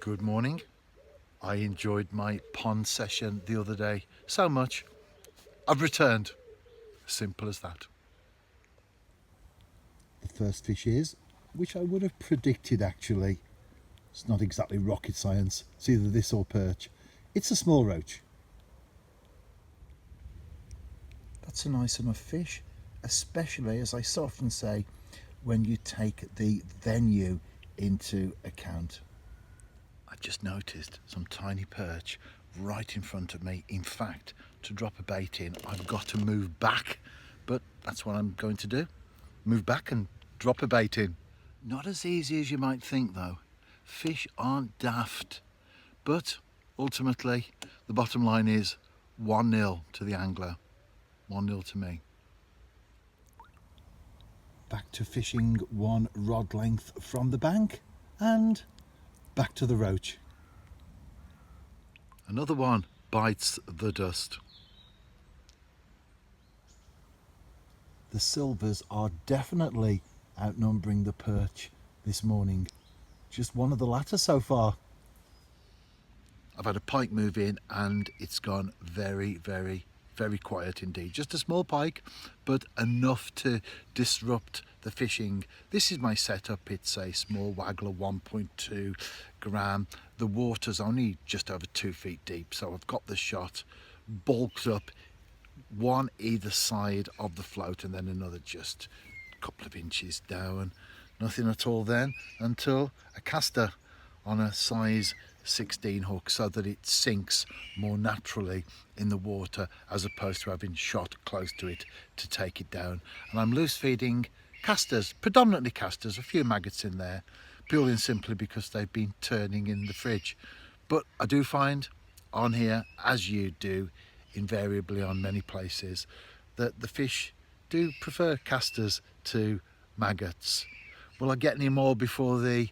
Good morning. I enjoyed my pond session the other day so much. I've returned. Simple as that. The first fish is, which I would have predicted actually. It's not exactly rocket science. It's either this or perch. It's a small roach. That's a nice enough fish, especially, as I so often say, when you take the venue into account. I just noticed some tiny perch right in front of me. In fact, to drop a bait in, I've got to move back, but that's what I'm going to do. Move back and drop a bait in. Not as easy as you might think though. Fish aren't daft, but ultimately the bottom line is 1-0 to the angler, 1-0 to me. Back to fishing one rod length from the bank and back to the roach. Another one bites the dust. The silvers are definitely outnumbering the perch this morning. Just one of the latter so far. I've had a pike move in and it's gone very, very, very quiet indeed. Just a small pike, but enough to disrupt the fishing. This is my setup. It's a small waggler, 1.2 gram. The water's only just over 2 feet deep, so I've got the shot bulked up, one either side of the float and then another just a couple of inches down. Nothing at all then until a caster on a size 16 hook, so that it sinks more naturally in the water as opposed to having shot close to it to take it down. And I'm loose feeding casters, predominantly casters, a few maggots in there, purely and simply because they've been turning in the fridge. But I do find on here, as you do invariably on many places, that the fish do prefer casters to maggots. Will I get any more before the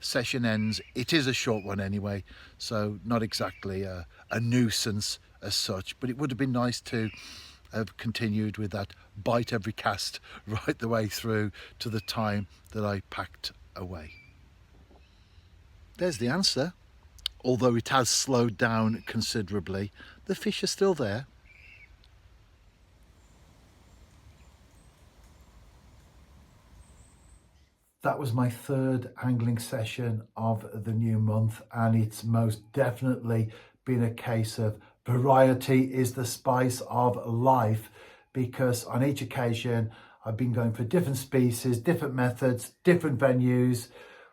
session ends? It is a short one anyway, so not exactly a nuisance as such, but it would have been nice to have continued with that bite every cast right the way through to the time that I packed away. There's the answer. Although it has slowed down considerably, the fish are still there. That was my third angling session of the new month, and it's most definitely been a case of variety is the spice of life, because on each occasion I've been going for different species, different methods, different venues.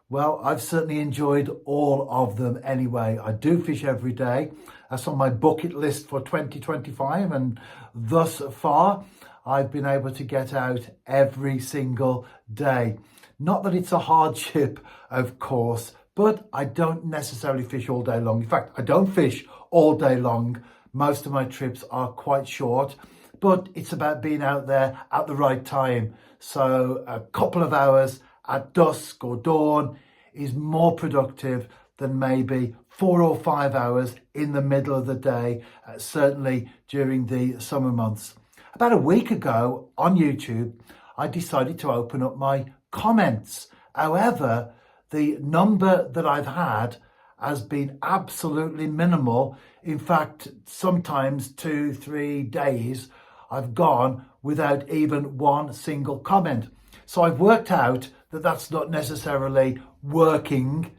Well, I've certainly enjoyed all of them anyway. I do fish every day. That's on my bucket list for 2025, and thus far I've been able to get out every single day. Not that it's a hardship, of course, but I don't necessarily fish all day long. In fact, I don't fish all day long. Most of my trips are quite short, but it's about being out there at the right time. So a couple of hours at dusk or dawn is more productive than maybe 4 or 5 hours in the middle of the day, certainly during the summer months. About a week ago on YouTube, I decided to open up my comments. However, the number that I've had has been absolutely minimal. In fact, sometimes 2-3 days I've gone without even one single comment. So I've worked out that that's not necessarily working,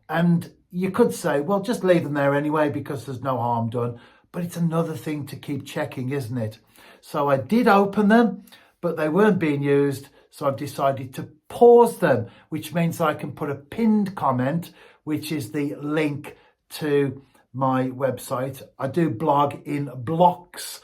and you could say, well, just leave them there anyway because there's no harm done, but it's another thing to keep checking, isn't it? So I did open them, but they weren't being used, so I've decided to pause them, which means I can put a pinned comment, which is the link to my website. I do blog in blocks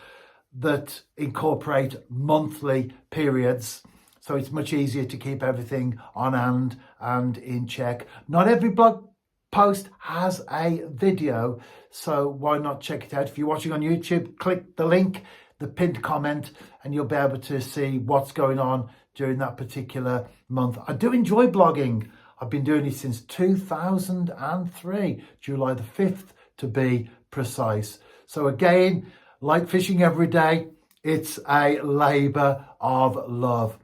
that incorporate monthly periods, so it's much easier to keep everything on hand and in check. Not every blog post has a video, so why not check it out? If you're watching on YouTube, click the link, the pinned comment, and you'll be able to see what's going on during that particular month. I do enjoy blogging. I've been doing it since 2003, July the 5th to be precise. So again, like fishing every day, it's a labour of love.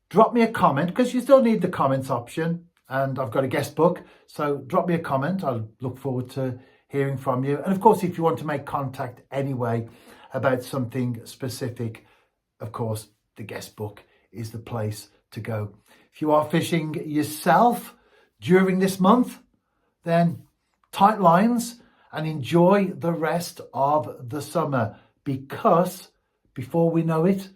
Drop me a comment, because you still need the comments option. and I've got a guest book. So drop me a comment. I'll look forward to hearing from you. And of course, if you want to make contact anyway about something specific, of course, the guest book is the place to go. If you are fishing yourself during this month, then tight lines and enjoy the rest of the summer, because before we know it,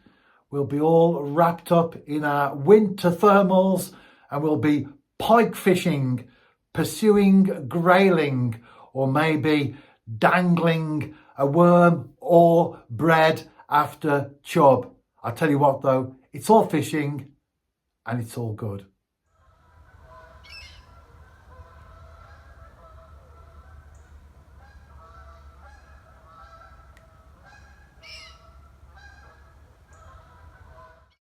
we'll be all wrapped up in our winter thermals and we'll be pike fishing, pursuing grayling, or maybe dangling a worm or bread after chub. I tell you what though, it's all fishing and it's all good.